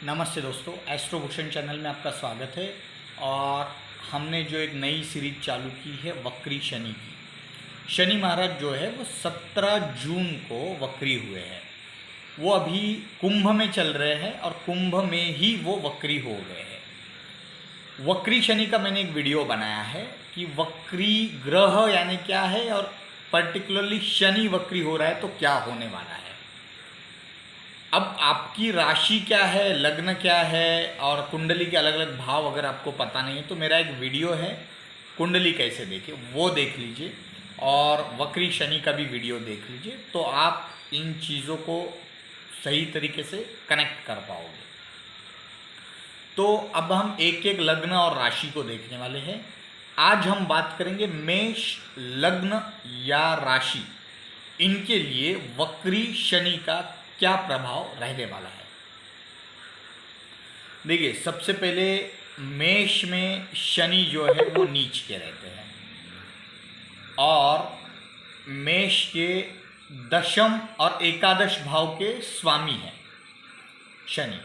नमस्ते दोस्तों, एस्ट्रोभूषण चैनल में आपका स्वागत है। और हमने जो एक नई सीरीज चालू की है वक्री शनि की। शनि महाराज जो है वो 17 जून को वक्री हुए हैं। वो अभी कुंभ में चल रहे हैं और कुंभ में ही वो वक्री हो गए हैं। वक्री शनि का मैंने एक वीडियो बनाया है कि वक्री ग्रह यानी क्या है और पर्टिकुलरली शनि वक्री हो रहा है तो क्या होने वाला है। अब आपकी राशि क्या है, लग्न क्या है और कुंडली के अलग अलग भाव अगर आपको पता नहीं है तो मेरा एक वीडियो है कुंडली कैसे देखें वो देख लीजिए, और वक्री शनि का भी वीडियो देख लीजिए, तो आप इन चीज़ों को सही तरीके से कनेक्ट कर पाओगे। तो अब हम एक एक लग्न और राशि को देखने वाले हैं। आज हम बात करेंगे मेष लग्न या राशि, इनके लिए वक्री शनि का क्या प्रभाव रहने वाला है। देखिए, सबसे पहले मेष में शनि जो है वो नीच के रहते हैं और मेष के दशम और एकादश भाव के स्वामी हैं शनि।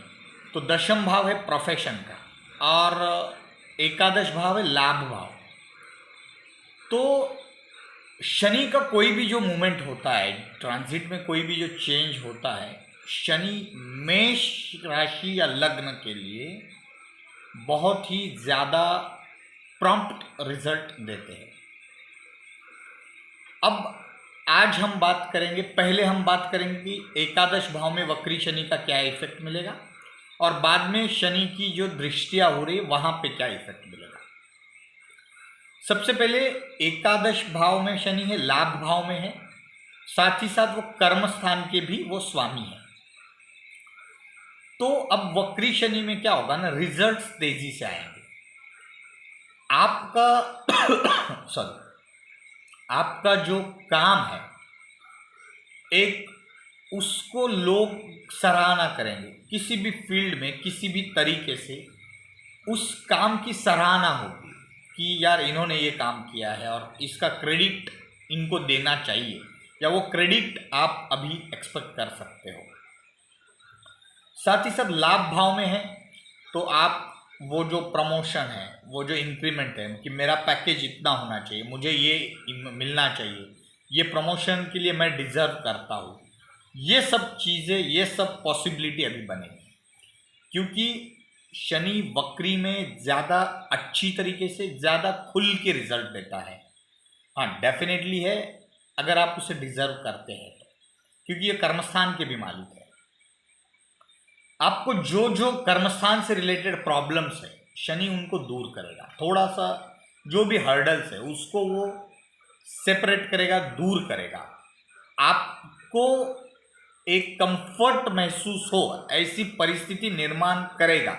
तो दशम भाव है प्रोफेशन का और एकादश भाव है लाभ भाव। तो शनि का कोई भी जो मूवमेंट होता है, ट्रांजिट में कोई भी जो चेंज होता है, शनि मेष राशि या लग्न के लिए बहुत ही ज़्यादा प्रॉम्प्ट रिजल्ट देते हैं। अब आज हम बात करेंगे, पहले हम बात करेंगे कि एकादश भाव में वक्री शनि का क्या इफेक्ट मिलेगा और बाद में शनि की जो दृष्टियाँ हो रही है वहाँ पे क्या इफेक्ट मिलेगा। सबसे पहले एकादश भाव में शनि है, लाभ भाव में है, साथ ही साथ वो कर्म स्थान के भी वो स्वामी है। तो अब वक्री शनि में क्या होगा ना, रिजल्ट्स तेजी से आएंगे। आपका आपका जो काम है एक उसको लोग सराहना करेंगे, किसी भी फील्ड में किसी भी तरीके से उस काम की सराहना होगी कि यार इन्होंने ये काम किया है और इसका क्रेडिट इनको देना चाहिए, या वो क्रेडिट आप अभी एक्सपेक्ट कर सकते हो। साथ ही साथ लाभ भाव में है तो आप वो जो प्रमोशन है, वो जो इंक्रीमेंट है कि मेरा पैकेज इतना होना चाहिए, मुझे ये मिलना चाहिए, ये प्रमोशन के लिए मैं डिजर्व करता हूँ, ये सब चीज़ें, ये सब पॉसिबिलिटी अभी बनेगी। क्योंकि शनि वक्री में ज़्यादा अच्छी तरीके से ज़्यादा खुल के रिजल्ट देता है। हाँ, डेफिनेटली है अगर आप उसे डिजर्व करते हैं तो, क्योंकि ये कर्मस्थान के भी मालिक है। आपको जो जो कर्मस्थान से रिलेटेड प्रॉब्लम्स है शनि उनको दूर करेगा। थोड़ा सा जो भी हर्डल्स है उसको वो सेपरेट करेगा, दूर करेगा। आपको एक कंफर्ट महसूस हो ऐसी परिस्थिति निर्माण करेगा।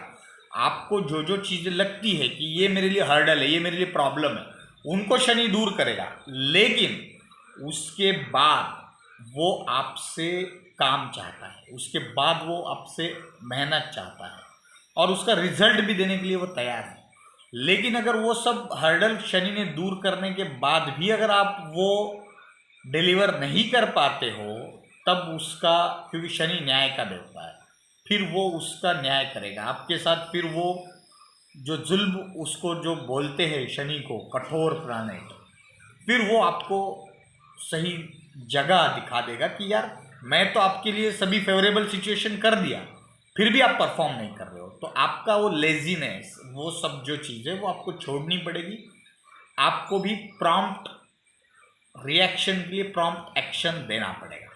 आपको जो जो चीज़ें लगती है कि ये मेरे लिए हर्डल है, ये मेरे लिए प्रॉब्लम है, उनको शनि दूर करेगा। लेकिन उसके बाद वो आपसे काम चाहता है, उसके बाद वो आपसे मेहनत चाहता है और उसका रिजल्ट भी देने के लिए वो तैयार है। लेकिन अगर वो सब हर्डल शनि ने दूर करने के बाद भी अगर आप वो डिलीवर नहीं कर पाते हो, तब उसका, क्योंकि शनि न्याय का देवता है, फिर वो उसका न्याय करेगा आपके साथ। फिर वो जो जुल्म उसको जो बोलते हैं शनि को, कठोर प्लैनेट, फिर वो आपको सही जगह दिखा देगा कि यार मैं तो आपके लिए सभी फेवरेबल सिचुएशन कर दिया, फिर भी आप परफॉर्म नहीं कर रहे हो। तो आपका वो लेजीनेस, वो सब जो चीज़ें वो आपको छोड़नी पड़ेगी। आपको भी प्रॉम्प्ट रिएक्शन के लिए प्रॉम्प्ट एक्शन देना पड़ेगा।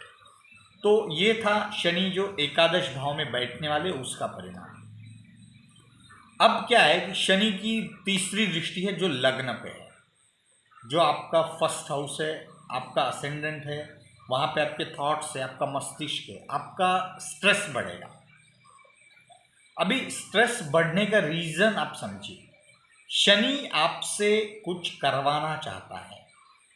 तो ये था शनि जो एकादश भाव में बैठने वाले उसका परिणाम। अब क्या है कि शनि की तीसरी दृष्टि है जो लग्न पे है, जो आपका फर्स्ट हाउस है, आपका असेंडेंट है, वहाँ पे आपके थॉट्स है, आपका मस्तिष्क है, आपका स्ट्रेस बढ़ेगा। अभी स्ट्रेस बढ़ने का रीज़न आप समझिए। शनि आपसे कुछ करवाना चाहता है,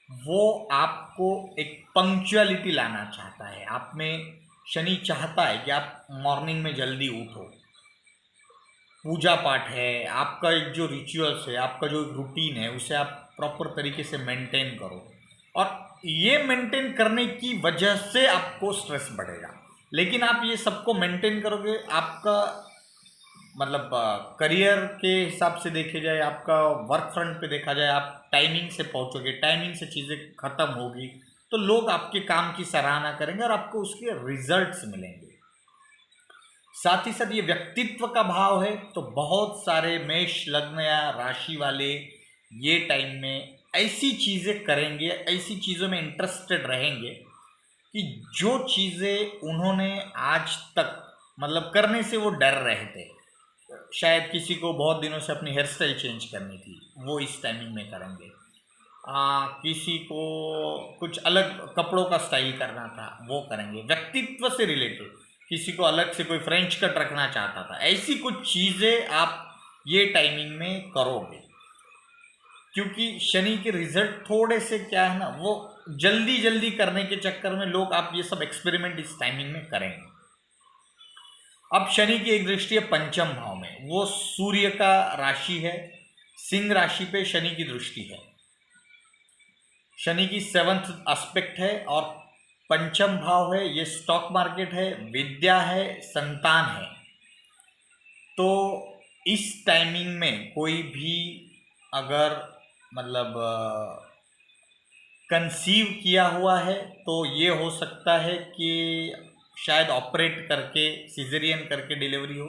वो आपको एक पंक्चुअलिटी लाना चाहता है। आप में शनि चाहता है कि आप मॉर्निंग में जल्दी उठो, पूजा पाठ है, आपका एक जो रिचुअल्स है, आपका जो रूटीन है, उसे आप प्रॉपर तरीके से मेंटेन करो। और ये मेंटेन करने की वजह से आपको स्ट्रेस बढ़ेगा। लेकिन आप ये सबको मेंटेन करोगे, आपका मतलब करियर के हिसाब से देखे जाए, आपका वर्क फ्रंट पे देखा जाए, आप टाइमिंग से पहुंचोगे, टाइमिंग से चीज़ें खत्म होगी तो लोग आपके काम की सराहना करेंगे और आपको उसके रिजल्ट्स मिलेंगे। साथ ही साथ ये व्यक्तित्व का भाव है, तो बहुत सारे मेष लग्न या राशि वाले ये टाइम में ऐसी चीज़ें करेंगे, ऐसी चीज़ों में इंटरेस्टेड रहेंगे कि जो चीज़ें उन्होंने आज तक मतलब करने से वो डर रहे थे, शायद किसी को बहुत दिनों से अपनी हेयर स्टाइल चेंज करनी थी, वो इस टाइमिंग में करेंगे। किसी को कुछ अलग कपड़ों का स्टाइल करना था, वो करेंगे। व्यक्तित्व से रिलेटेड किसी को अलग से कोई फ्रेंच कट रखना चाहता था, ऐसी कुछ चीज़ें आप ये टाइमिंग में करोगे, क्योंकि शनि के रिजल्ट थोड़े से क्या है ना, वो जल्दी जल्दी करने के चक्कर में लोग आप ये सब एक्सपेरिमेंट इस टाइमिंग में करेंगे। अब शनि की एक दृष्टि है पंचम भाव में, वो सूर्य का राशि है, सिंह राशि पे शनि की दृष्टि है। शनि की 7th एस्पेक्ट है और पंचम भाव है, ये स्टॉक मार्केट है, विद्या है, संतान है। तो इस टाइमिंग में कोई भी अगर मतलब कंसीव किया हुआ है तो ये हो सकता है कि शायद ऑपरेट करके सिजेरियन करके डिलीवरी हो,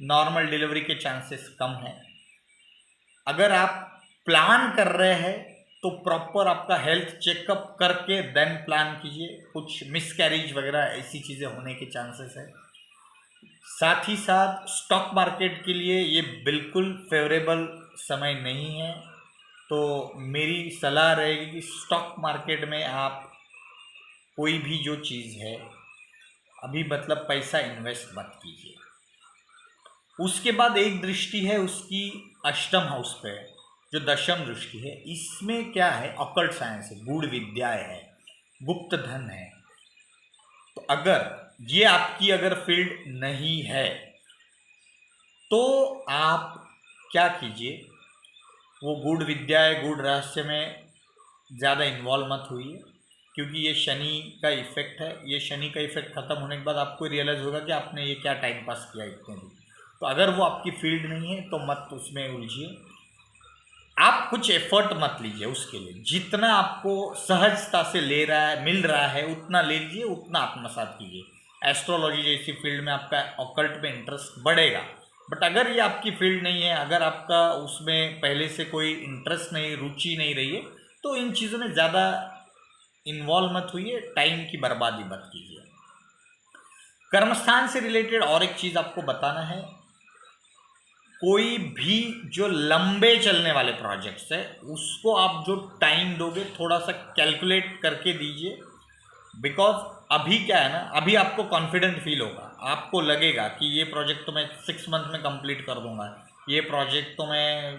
नॉर्मल डिलीवरी के चांसेस कम हैं। अगर आप प्लान कर रहे हैं तो प्रॉपर आपका हेल्थ चेकअप करके देन प्लान कीजिए, कुछ मिसकैरेज वगैरह ऐसी चीज़ें होने के चांसेस है। साथ ही साथ स्टॉक मार्केट के लिए ये बिल्कुल फेवरेबल समय नहीं है, तो मेरी सलाह रहेगी कि स्टॉक मार्केट में आप कोई भी जो चीज़ है अभी मतलब पैसा इन्वेस्ट मत कीजिए। उसके बाद एक दृष्टि है उसकी अष्टम हाउस पे, जो दशम दृष्टि है, इसमें क्या है, ऑकल्ट साइंस है, गूढ़ विद्याएं है, गुप्त धन है। तो अगर ये आपकी अगर फील्ड नहीं है तो आप क्या कीजिए, वो गूढ़ विद्याएं गूढ़ रहस्य में ज़्यादा इन्वॉल्व मत हुई, क्योंकि ये शनि का इफेक्ट है। ये शनि का इफेक्ट खत्म होने के बाद आपको रियलाइज़ होगा कि आपने ये क्या टाइम पास किया इतने दिन। तो अगर वो आपकी फील्ड नहीं है तो मत उसमें उलझिए, आप कुछ एफर्ट मत लीजिए उसके लिए। जितना आपको सहजता से ले रहा है मिल रहा है उतना ले लीजिए, उतना आत्मसात कीजिए। एस्ट्रोलॉजी जैसी फील्ड में आपका ऑकल्ट में इंटरेस्ट बढ़ेगा, बट अगर ये आपकी फील्ड नहीं है, अगर आपका उसमें पहले से कोई इंटरेस्ट नहीं, रुचि नहीं रही है, तो इन चीज़ों में ज़्यादा इन्वॉल्व मत हुई, टाइम की बर्बादी मत कीजिए। कर्मस्थान से रिलेटेड और एक चीज़ आपको बताना है, कोई भी जो लंबे चलने वाले प्रोजेक्ट्स है उसको आप जो टाइम दोगे थोड़ा सा कैलकुलेट करके दीजिए। बिकॉज अभी क्या है ना, अभी आपको कॉन्फिडेंट फील होगा, आपको लगेगा कि ये प्रोजेक्ट तो मैं 6 मंथ में कंप्लीट कर दूंगा, ये प्रोजेक्ट तो मैं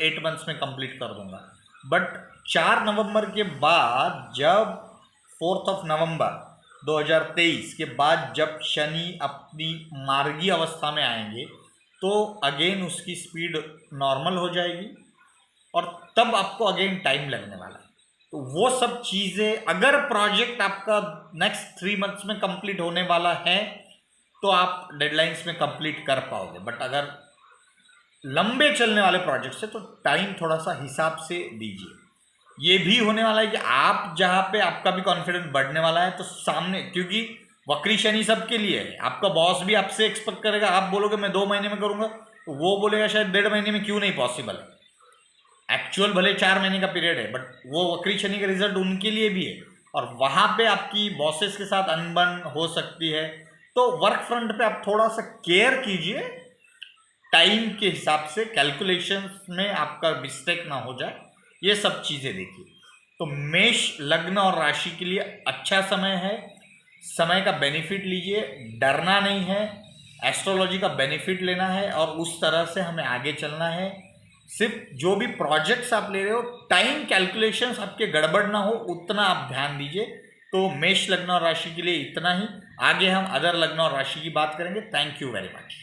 8 मंथ्स में कंप्लीट कर दूंगा। बट 4 नवंबर के बाद, जब 4 नवंबर 2023 के बाद जब शनि अपनी मार्गी अवस्था में आएंगे तो अगेन उसकी स्पीड नॉर्मल हो जाएगी और तब आपको अगेन टाइम लगने वाला है। तो वो सब चीज़ें, अगर प्रोजेक्ट आपका नेक्स्ट 3 मंथ्स में कंप्लीट होने वाला है तो आप डेडलाइंस में कंप्लीट कर पाओगे। बट अगर लंबे चलने वाले प्रोजेक्ट्स है तो टाइम थोड़ा सा हिसाब से दीजिए। ये भी होने वाला है कि आप जहाँ पे आपका भी कॉन्फिडेंस बढ़ने वाला है तो सामने, क्योंकि वक्री शनि सबके लिए है, आपका बॉस भी आपसे एक्सपेक्ट करेगा, आप बोलोगे मैं 2 महीने में करूंगा तो वो बोलेगा शायद 1.5 महीने में, क्यों नहीं पॉसिबल है। एक्चुअल भले 4 महीने का पीरियड है, बट वो वक्री शनि का रिजल्ट उनके लिए भी है और वहां पे आपकी बॉसेस के साथ अनबन हो सकती है। तो वर्क फ्रंट पे आप थोड़ा सा केयर कीजिए, टाइम के हिसाब से कैलकुलेशन में आपका मिस्टेक ना हो जाए, ये सब चीज़ें देखिए। तो मेष लग्न और राशि के लिए अच्छा समय है, समय का बेनिफिट लीजिए, डरना नहीं है, एस्ट्रोलॉजी का बेनिफिट लेना है और उस तरह से हमें आगे चलना है। सिर्फ जो भी प्रोजेक्ट्स आप ले रहे हो, टाइम कैलकुलेशंस आपके गड़बड़ ना हो उतना आप ध्यान दीजिए। तो मेष लग्न और राशि के लिए इतना ही, आगे हम अदर लग्न और राशि की बात करेंगे। Thank you very much.